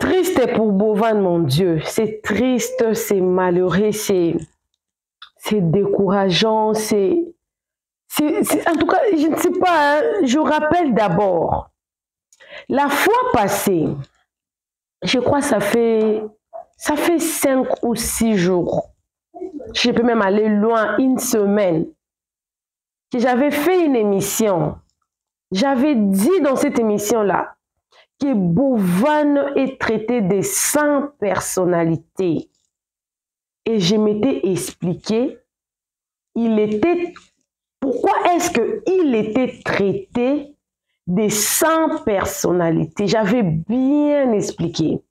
triste pour Bovan, mon Dieu. C'est triste, c'est malheureux, c'est décourageant, en tout cas, je ne sais pas, hein, je rappelle d'abord, la fois passée, je crois que ça fait 5 ou 6 jours, je peux même aller loin, une semaine, que j'avais fait une émission. J'avais dit dans cette émission-là que Bovan est traité de 100 personnalités. Et je m'étais expliqué, pourquoi est-ce qu'il était traité de 100 personnalités. J'avais bien expliqué.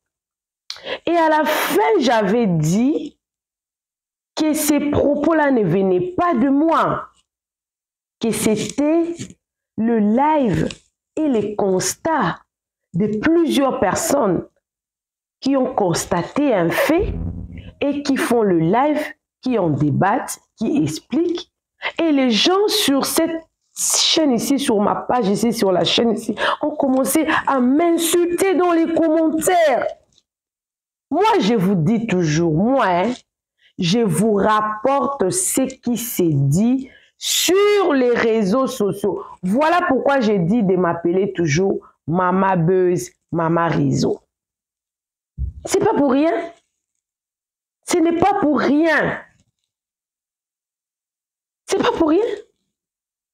Et à la fin, j'avais dit que ces propos-là ne venaient pas de moi, que c'était le live et les constats de plusieurs personnes qui ont constaté un fait et qui font le live, qui en débattent, qui expliquent. Et les gens sur cette chaîne ici, sur ma page ici, sur la chaîne ici, ont commencé à m'insulter dans les commentaires. Moi, je vous dis toujours, moi, hein, je vous rapporte ce qui s'est dit sur les réseaux sociaux. Voilà pourquoi j'ai dit de m'appeler toujours Mama Buzz, Mama Réseau. C'est pas pour rien. Ce n'est pas pour rien. C'est pas pour rien.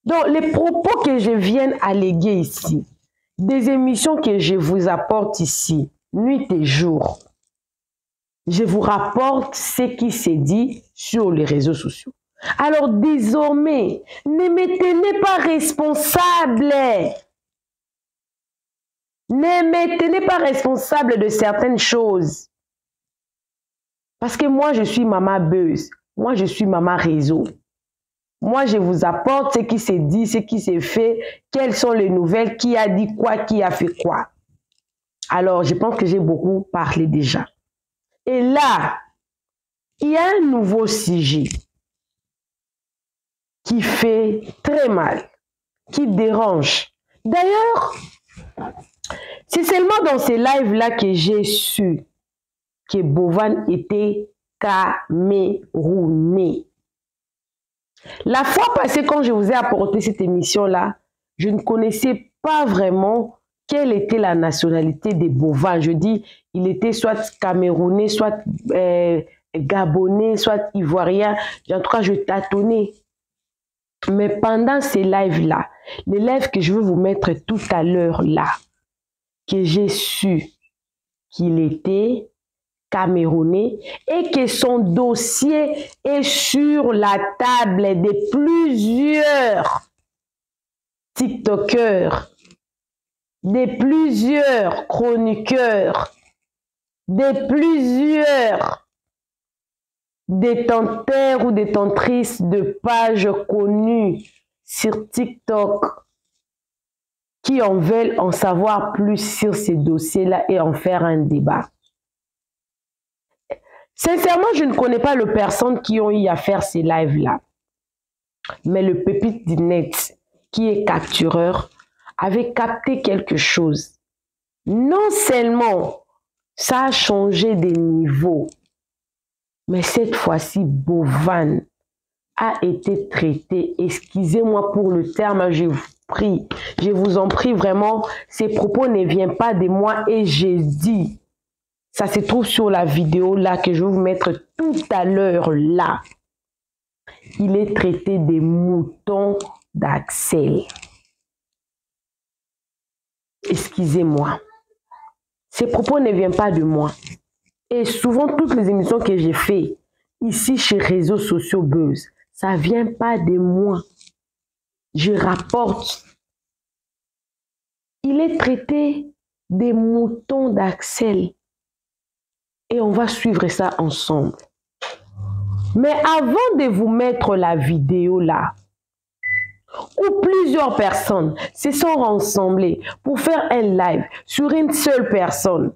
Donc, les propos que je viens alléguer ici, des émissions que je vous apporte ici, nuit et jour, je vous rapporte ce qui s'est dit sur les réseaux sociaux. Alors, désormais, ne me tenez pas responsable. Ne me tenez pas responsable de certaines choses. Parce que moi, je suis Mama Buzz. Moi, je suis Mama Réseau. Moi, je vous apporte ce qui s'est dit, ce qui s'est fait, quelles sont les nouvelles, qui a dit quoi, qui a fait quoi. Alors, je pense que j'ai beaucoup parlé déjà. Et là, il y a un nouveau sujet qui fait très mal, qui dérange. D'ailleurs, c'est seulement dans ces lives-là que j'ai su que Bovan était camerounais. La fois passée, quand je vous ai apporté cette émission-là, je ne connaissais pas vraiment quelle était la nationalité de Bovan. Je dis, il était soit camerounais, soit gabonais, soit ivoirien. En tout cas, je tâtonnais. Mais pendant ces lives-là, les lives que je vais vous mettre tout à l'heure là, que j'ai su qu'il était camerounais et que son dossier est sur la table de plusieurs TikTokers, de plusieurs chroniqueurs, de plusieurs détenteurs ou détentrices de pages connues sur TikTok qui en veulent en savoir plus sur ces dossiers-là et en faire un débat. Sincèrement, je ne connais pas les personnes qui ont eu à faire ces lives-là. Mais le pépite du net, qui est captureur, avait capté quelque chose. Non seulement ça a changé de niveau, mais cette fois-ci, Bovan a été traité. Excusez-moi pour le terme, je vous prie. Je vous en prie vraiment, ces propos ne viennent pas de moi et j'ai dit. Ça se trouve sur la vidéo là que je vais vous mettre tout à l'heure là. Il est traité des moutons d'Axel. Excusez-moi. Ces propos ne viennent pas de moi. Et souvent, toutes les émissions que j'ai faites ici chez Réseaux Sociaux Buzz, ça ne vient pas de moi. Je rapporte. Il est traité des moutons d'Axel. Et on va suivre ça ensemble. Mais avant de vous mettre la vidéo là, où plusieurs personnes se sont rassemblées pour faire un live sur une seule personne,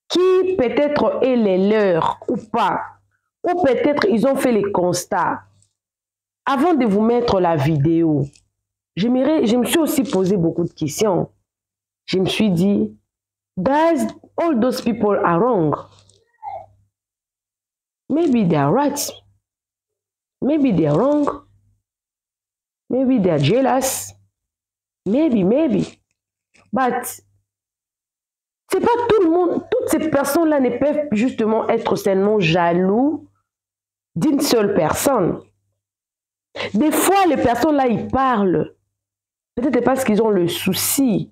qui peut-être est les leurs ou pas, ou peut-être ils ont fait les constats. Avant de vous mettre la vidéo, je me suis aussi posé beaucoup de questions. Je me suis dit, all those people are wrong. Maybe they are right. Maybe they are wrong. Maybe they are jealous. Maybe. But c'est pas tout le monde. Toutes ces personnes-là ne peuvent justement être seulement jaloux d'une seule personne. Des fois, les personnes-là, ils parlent. Peut-être parce qu'ils ont le souci.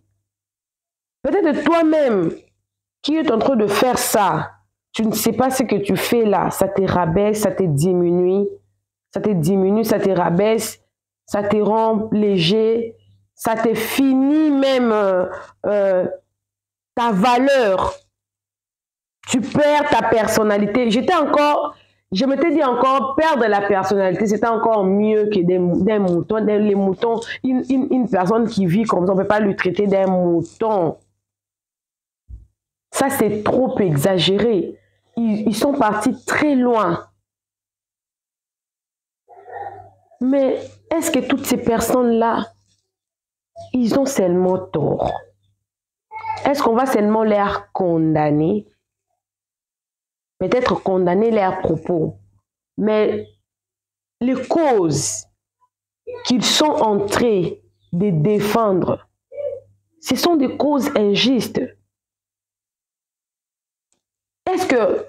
Peut-être toi-même qui es en train de faire ça. Tu ne sais pas ce que tu fais là. Ça te rabaisse, ça te diminue. Ça te rabaisse. Ça te rend léger. Ça te finit même ta valeur. Tu perds ta personnalité. Je m'étais dit encore, perdre la personnalité, c'était encore mieux que des moutons. Les moutons, une personne qui vit comme ça, on ne peut pas lui traiter d'un mouton. Ça, c'est trop exagéré. Ils sont partis très loin. Mais est-ce que toutes ces personnes-là, ils ont seulement tort? Est-ce qu'on va seulement les condamner? Peut-être condamner leurs propos. Mais les causes qu'ils sont en train de défendre, ce sont des causes injustes. Est-ce que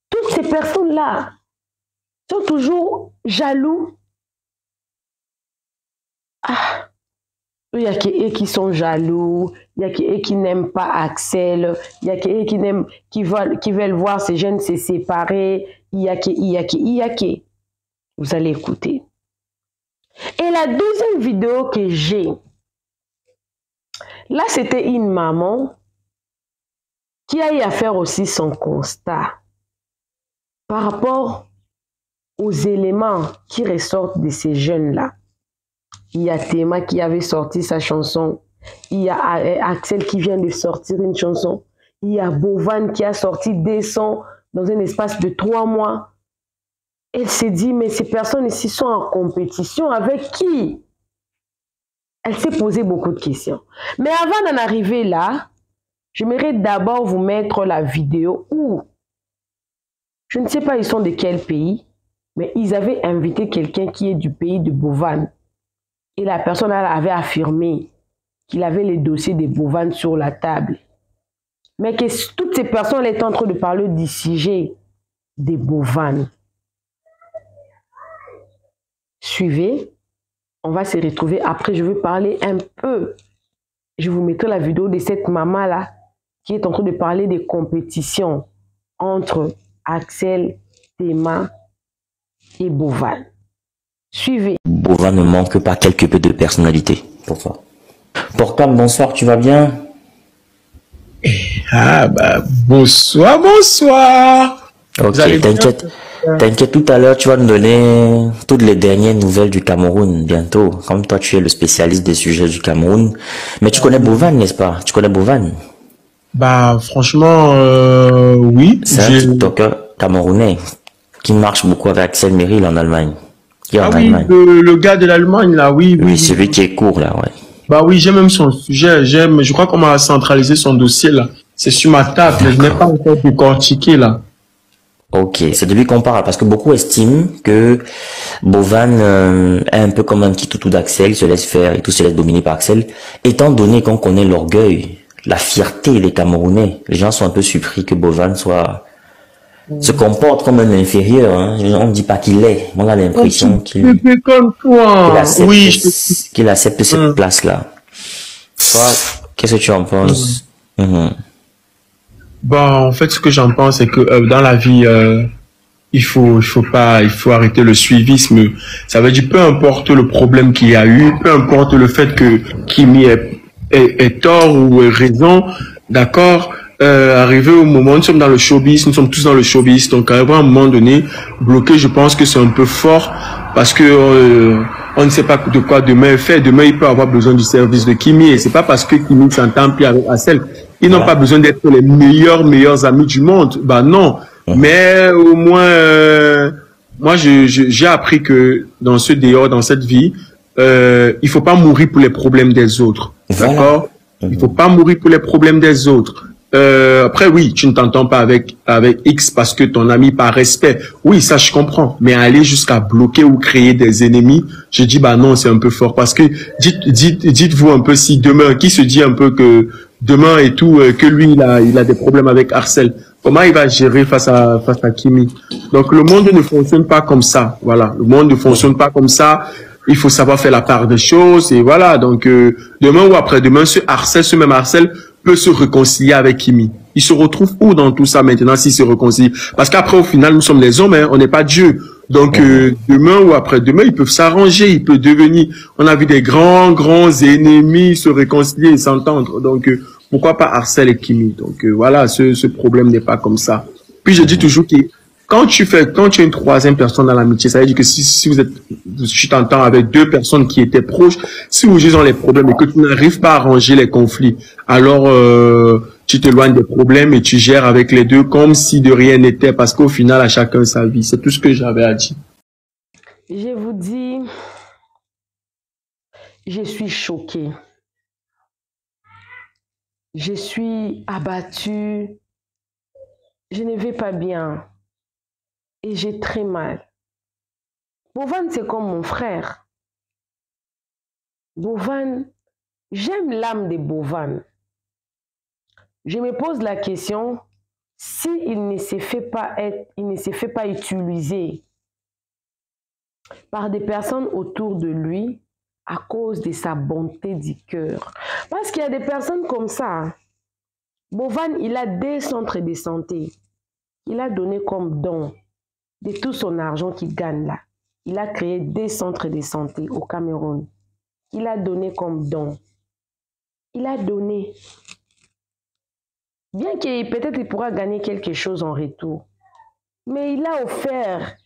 toutes ces personnes-là sont toujours jaloux? Ah, il y a qui sont jaloux, il y a qui n'aiment pas Axel, il y a qui veulent voir ces jeunes se séparer, il y a qui. Vous allez écouter. Et la deuxième vidéo que j'ai, là c'était une maman qui a eu à faire aussi son constat par rapport aux éléments qui ressortent de ces jeunes-là. Il y a Théma qui avait sorti sa chanson. Il y a Axel qui vient de sortir une chanson. Il y a Bovan qui a sorti des sons dans un espace de 3 mois. Elle s'est dit, mais ces personnes ici sont en compétition avec qui? Elle s'est posé beaucoup de questions. Mais avant d'en arriver là, j'aimerais d'abord vous mettre la vidéo où, je ne sais pas ils sont de quel pays, mais ils avaient invité quelqu'un qui est du pays de Bovan. Et la personne avait affirmé qu'il avait les dossiers de Bovan sur la table. Mais que toutes ces personnes étaient en train de parler du sujet de Bovan. Suivez, on va se retrouver. Après, je vais parler un peu. Je vous mettrai la vidéo de cette maman-là qui est en train de parler des compétitions entre Axel, Théma et Bovan. Suivez. Bovan ne manque pas quelque peu de personnalité pour toi. Portable, bonsoir, tu vas bien? Ah bah bonsoir. Ok, t'inquiète, tout à l'heure tu vas nous donner toutes les dernières nouvelles du Cameroun bientôt. Comme toi tu es le spécialiste des sujets du Cameroun. Mais tu connais Bovan, n'est-ce pas? Tu connais Bovan? Bah franchement, oui. C'est un TikToker camerounais qui marche beaucoup avec Axel Merrill en Allemagne. Allemagne. Le gars de l'Allemagne là, oui. Oui, celui qui est court là, ouais. Bah oui, j'aime même son sujet, je crois qu'on m'a centralisé son dossier là. C'est sur ma table, mais je n'ai pas encore décortiqué là. Ok, c'est de lui qu'on parle parce que beaucoup estiment que Bovan est un peu comme un petit toutou d'Axel, se laisse faire et tout se laisse dominer par Axel. Étant donné qu'on connaît l'orgueil, la fierté des Camerounais, les gens sont un peu surpris que Bovan se comporte comme un inférieur. Hein. On ne dit pas qu'il est. On a l'impression qu'il accepte cette place-là. Toi, qu'est-ce que tu en penses? Bah, en fait, ce que j'en pense, c'est que dans la vie, il faut arrêter le suivisme. Ça veut dire, peu importe le problème qu'il y a eu, peu importe le fait que Kimi ait tort ou ait raison, d'accord. Arrivé au moment, nous sommes dans le showbiz, nous sommes tous dans le showbiz, donc arrivé à un moment donné, bloqué, je pense que c'est un peu fort parce que on ne sait pas de quoi demain est fait. Demain, il peut avoir besoin du service de Kimi et c'est pas parce que Kimi s'entend plus avec Axel. Ils n'ont pas besoin d'être les meilleurs amis du monde. Bah non. Mais au moins, moi, j'ai appris que dans ce dehors, dans cette vie, il faut pas mourir pour les problèmes des autres. D'accord? Il faut pas mourir pour les problèmes des autres. Après, oui, tu ne t'entends pas avec X parce que ton ami par respect. Oui, ça, je comprends. Mais aller jusqu'à bloquer ou créer des ennemis, je dis, bah non, c'est un peu fort. Parce que dites-vous un peu si demain, qui se dit un peu que demain et tout, que lui, il a des problèmes avec Arcel. Comment il va gérer face à Kimi? Donc, le monde ne fonctionne pas comme ça. Voilà. Le monde ne fonctionne pas comme ça. Il faut savoir faire la part des choses et voilà. Donc, demain ou après-demain, ce même Arcel peut se réconcilier avec Kimi. Il se retrouve où dans tout ça maintenant s'il se réconcilie? Parce qu'après, au final, nous sommes des hommes, hein, on n'est pas Dieu. Donc, demain ou après-demain, ils peuvent s'arranger, ils peuvent devenir... On a vu des grands ennemis se réconcilier et s'entendre. Donc, pourquoi pas Arcel et Kimi? Donc, voilà, ce problème n'est pas comme ça. Puis, je dis toujours que quand tu es une troisième personne dans l'amitié, ça veut dire que si vous êtes, tu t'entends avec deux personnes qui étaient proches, si vous ont les problèmes et que tu n'arrives pas à arranger les conflits, alors tu t'éloignes des problèmes et tu gères avec les deux comme si de rien n'était parce qu'au final, à chacun sa vie. C'est tout ce que j'avais à dire. Je vous dis, je suis choquée. Je suis abattue. Je ne vais pas bien. Et j'ai très mal. Bovan, c'est comme mon frère. Bovan, j'aime l'âme de Bovan. Je me pose la question, s'il ne se fait pas utiliser par des personnes autour de lui à cause de sa bonté du cœur. Parce qu'il y a des personnes comme ça. Bovan, il a des centres de santé. Il a donné comme don de tout son argent qu'il gagne là. Il a créé des centres de santé au Cameroun. Il a donné comme don. Il a donné. Bien que peut-être il pourra gagner quelque chose en retour. Mais il a offert.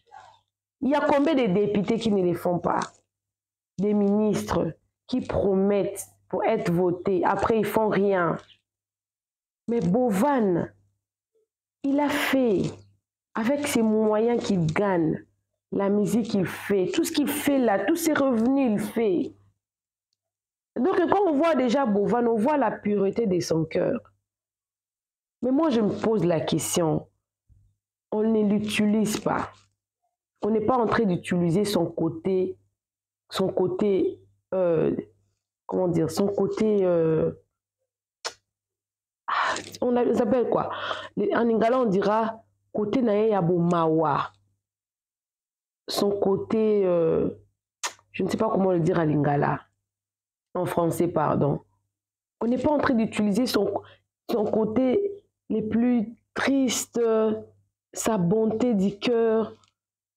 Il y a combien de députés qui ne le font pas? Des ministres qui promettent pour être votés. Après, ils font rien. Mais Bovan, il a fait, avec ses moyens qu'il gagne, la musique qu'il fait, tout ce qu'il fait là, tous ses revenus, il fait. Donc, quand on voit déjà Bovan, on voit la pureté de son cœur. Mais moi, je me pose la question, on ne l'utilise pas. On n'est pas en train d'utiliser son côté, comment dire, son côté, on s'appelle quoi? En lingala, on dira côté naye yabo mawa. Son côté, je ne sais pas comment le dire en lingala, en français, pardon. On n'est pas en train d'utiliser son côté les plus tristes, sa bonté du cœur.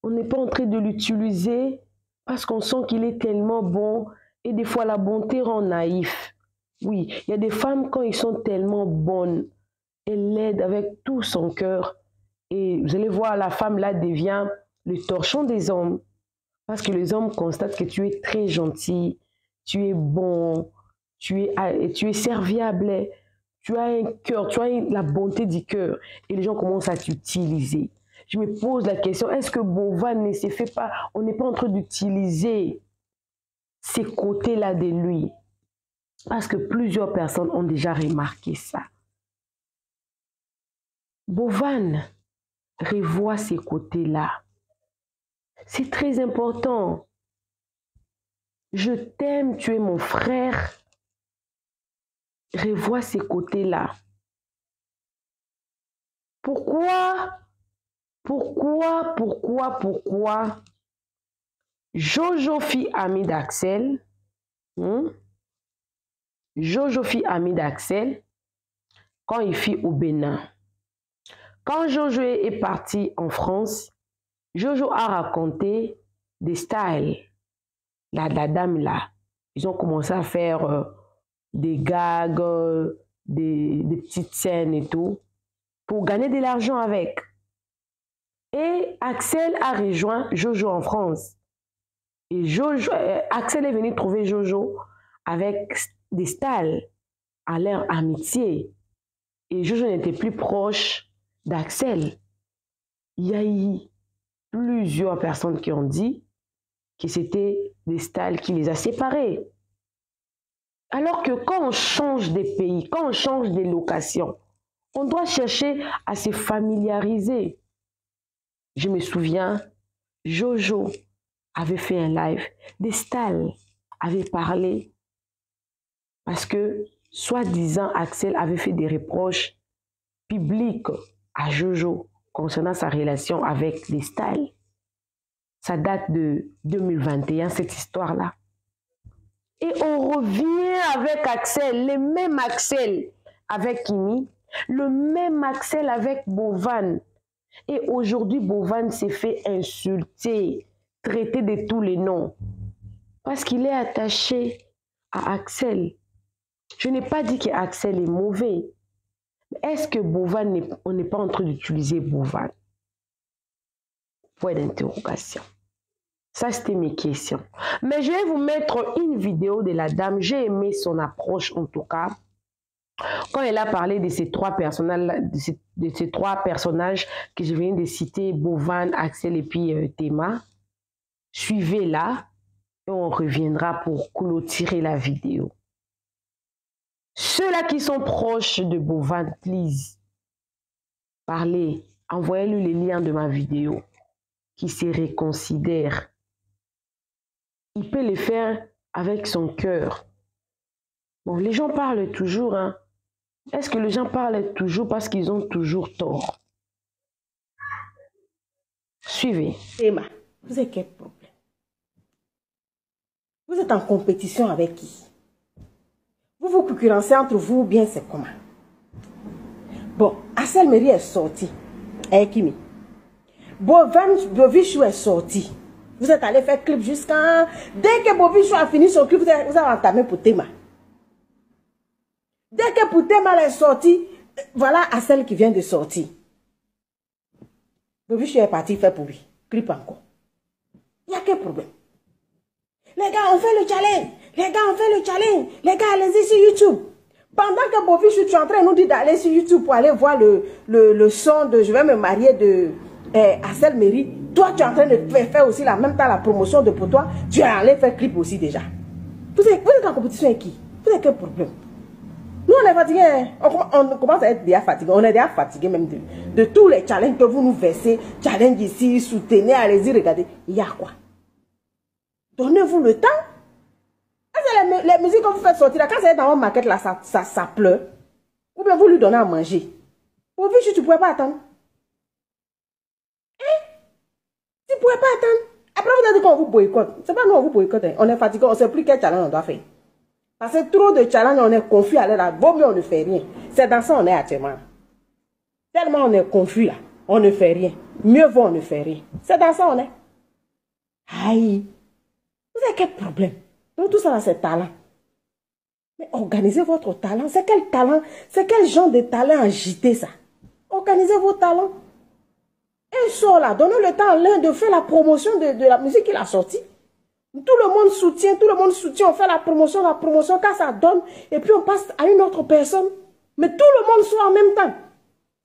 On n'est pas en train de l'utiliser parce qu'on sent qu'il est tellement bon et des fois la bonté rend naïf. Oui, il y a des femmes quand ils sont tellement bonnes, elles l'aident avec tout son cœur et vous allez voir la femme là devient le torchon des hommes parce que les hommes constatent que tu es très gentil, tu es bon, tu es serviable, tu as un cœur, tu as la bonté du cœur et les gens commencent à t'utiliser. Je me pose la question, est-ce que Bovan ne se fait pas, on n'est pas en train d'utiliser ces côtés-là de lui? Parce que plusieurs personnes ont déjà remarqué ça. Bovan revoit ces côtés-là. C'est très important. Je t'aime, tu es mon frère. Revois ces côtés-là. Pourquoi Jojo fit ami d'Axel, Jojo fit ami d'Axel quand il fit au Bénin. Quand Jojo est parti en France, Jojo a raconté des styles. La dame là, ils ont commencé à faire des gags, des petites scènes et tout, pour gagner de l'argent avec. Et Axel a rejoint Jojo en France. Et Axel est venu trouver Jojo avec des styles à leur amitié. Et Jojo n'était plus proche d'Axel. Il y a eu plusieurs personnes qui ont dit que c'était des styles qui les a séparés. Alors que quand on change des pays, quand on change des locations, On doit chercher à se familiariser. Je me souviens, Jojo avait fait un live. Destal avait parlé parce que, soi-disant, Axel avait fait des reproches publics à Jojo concernant sa relation avec Destal. Ça date de 2021, cette histoire-là. Et on revient avec Axel, le même Axel avec Kimi, le même Axel avec Bovan. Et aujourd'hui, Bovan s'est fait insulter, traiter de tous les noms. Parce qu'il est attaché à Axel. Je n'ai pas dit que Axel est mauvais. Est-ce que Bovan, on n'est pas en train d'utiliser Bovan? Point d'interrogation. Ça, c'était mes questions. Mais je vais vous mettre une vidéo de la dame. J'ai aimé son approche, en tout cas. Quand elle a parlé de ces trois personnages, que je viens de citer, Bovan, Axel et puis Théma, suivez-la et on reviendra pour clôturer la vidéo. Ceux-là qui sont proches de Bovan, please, parlez, envoyez-lui les liens de ma vidéo, qui se réconsidère. Il peut le faire avec son cœur. Bon, les gens parlent toujours, hein. Est-ce que les gens parlent toujours parce qu'ils ont toujours tort? Suivez. Emma, vous avez quel problème? Vous êtes en compétition avec qui? Vous vous concurrencez entre vous ou bien c'est comment? Bon, Axel Meri est sorti avec Kimi. Bovan Bovichou est sorti. Vous êtes allé faire clip jusqu'à... Dès que Bovichou a fini son clip, vous avez entamé pour Théma. Dès que pour Théma est sorti, voilà Axel qui vient de sortir. Bovichou est parti faire pour lui. Clip encore. Il n'y a quel problème? Les gars, on fait le challenge. Les gars, on fait le challenge. Les gars, allez-y sur YouTube. Pendant que Bovichou, tu es en train de nous dire d'aller sur YouTube pour aller voir le son de Je vais me marier de Axel Meri. Toi, tu es en train de faire aussi la même temps la promotion de pour toi. Tu es allé faire clip aussi déjà. Vous êtes en compétition avec qui? Vous avez quel problème? Nous, on est fatigués. On commence à être déjà fatigués. On est déjà fatigués même de tous les challenges que vous nous versez. Challenge ici, soutenez, allez-y, regardez. Il y a quoi? Donnez-vous le temps. Les musiques que vous faites sortir, là, quand c'est dans votre maquette, là, ça pleure. Ou bien vous lui donnez à manger. Au vu, tu ne pouvais pas attendre. Tu ne pouvais pas attendre. Après, vous avez dit qu'on vous boycotte. C'est pas nous, on vous boycotte. Hein. On est fatigué, on ne sait plus quel challenge on doit faire. Parce que trop de challenges, on est confus à l'air. Bon, mais on ne fait rien. C'est dans ça qu'on est actuellement. Tellement on est confus là, on ne fait rien. Mieux vaut on ne fait rien. C'est dans ça qu'on est. Aïe. Vous avez quel problème? Donc tout ça là, c'est talent. Mais organisez votre talent. C'est quel talent? C'est quel genre de talent agité ça? Organisez vos talents. Un sort là, donnez le temps à l'un de faire la promotion de la musique qu'il a sortie. Tout le monde soutient, on fait la promotion, quand ça donne, et puis on passe à une autre personne. Mais tout le monde soit en même temps.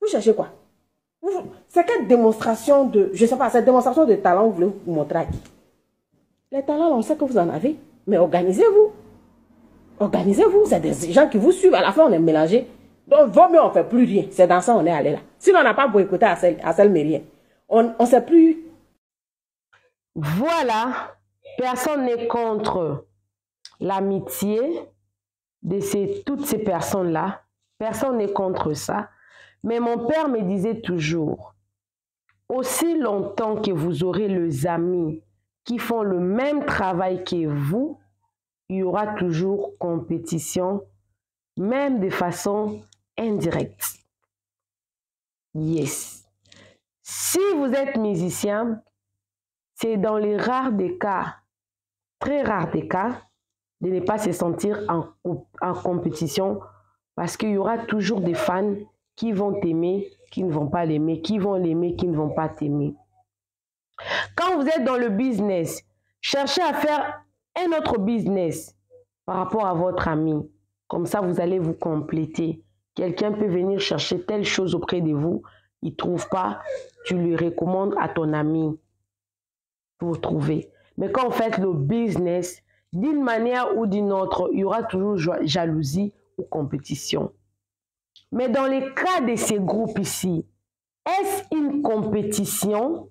Vous cherchez quoi? C'est quelle démonstration de, je sais pas, cette démonstration de talent vous voulez vous montrer à qui? Les talents, on sait que vous en avez, mais organisez-vous. Organisez-vous, c'est des gens qui vous suivent, à la fin on est mélangés. Donc vaut mieux on ne fait plus rien, c'est dans ça on est allé là. Sinon on n'a pas boycotté Axel Meri. On ne sait plus. Voilà, personne n'est contre l'amitié de toutes ces personnes-là. Personne n'est contre ça. Mais mon père me disait toujours, aussi longtemps que vous aurez les amis qui font le même travail que vous, il y aura toujours compétition, même de façon indirecte. Yes. Si vous êtes musicien, c'est dans les rares des cas, très rares des cas, de ne pas se sentir en compétition parce qu'il y aura toujours des fans qui vont t'aimer, qui ne vont pas l'aimer, qui vont l'aimer, qui ne vont pas t'aimer. Quand vous êtes dans le business, cherchez à faire un autre business par rapport à votre ami. Comme ça, vous allez vous compléter. Quelqu'un peut venir chercher telle chose auprès de vous, il ne trouve pas, tu lui recommandes à ton ami pour trouver. Mais quand vous faites le business, d'une manière ou d'une autre, il y aura toujours jalousie ou compétition. Mais dans les cas de ces groupes ici, est-ce une compétition?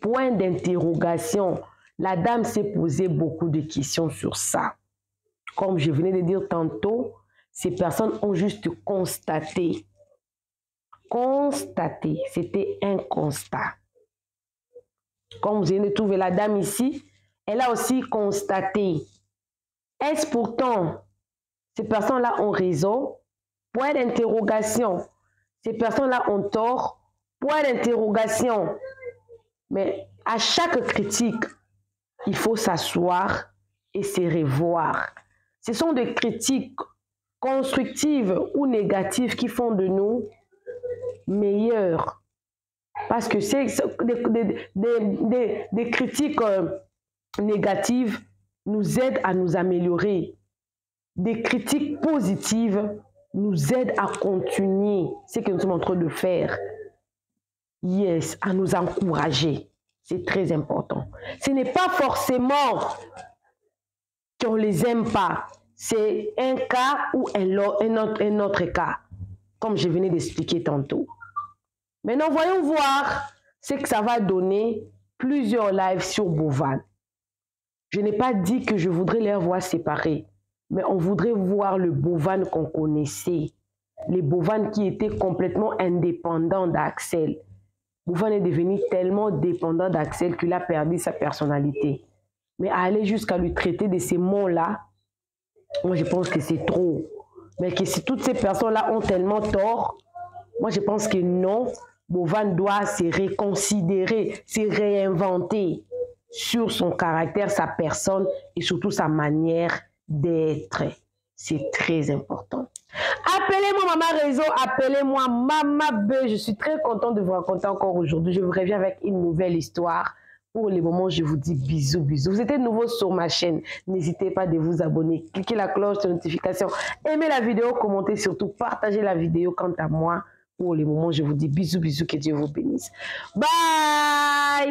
Point d'interrogation. La dame s'est posé beaucoup de questions sur ça. Comme je venais de dire tantôt, ces personnes ont juste constaté. Constaté, c'était un constat. Comme vous venez de trouver la dame ici, elle a aussi constaté. Est-ce pourtant, ces personnes-là ont raison? Point d'interrogation. Ces personnes-là ont tort? Point d'interrogation. Mais à chaque critique, il faut s'asseoir et se revoir. Ce sont des critiques constructives ou négatives qui font de nous meilleurs. Parce que c'est des critiques négatives nous aident à nous améliorer. Des critiques positives nous aident à continuer ce que nous sommes en train de faire. Yes, à nous encourager. C'est très important. Ce n'est pas forcément qu'on ne les aime pas. C'est un cas ou un autre cas, comme je venais d'expliquer tantôt. Maintenant, voyons voir ce que ça va donner plusieurs lives sur Bovan. Je n'ai pas dit que je voudrais les voir séparés, mais on voudrait voir le Bovan qu'on connaissait. Les Bovan qui étaient complètement indépendants d'Axel. Bovan est devenu tellement dépendant d'Axel qu'il a perdu sa personnalité. Mais aller jusqu'à lui traiter de ces mots-là, moi je pense que c'est trop. Mais que si toutes ces personnes-là ont tellement tort, moi je pense que non. Bovan doit se reconsidérer, se réinventer sur son caractère, sa personne et surtout sa manière d'être. C'est très important. Appelez-moi Maman Réseau, appelez-moi Maman B. Je suis très contente de vous raconter encore aujourd'hui. Je vous reviens avec une nouvelle histoire. Pour les moments, je vous dis bisous, bisous. Vous êtes nouveau sur ma chaîne. N'hésitez pas de vous abonner. Cliquez la cloche de notification. Aimez la vidéo, commentez surtout. Partagez la vidéo. Quant à moi, pour les moments, je vous dis bisous, bisous. Que Dieu vous bénisse. Bye!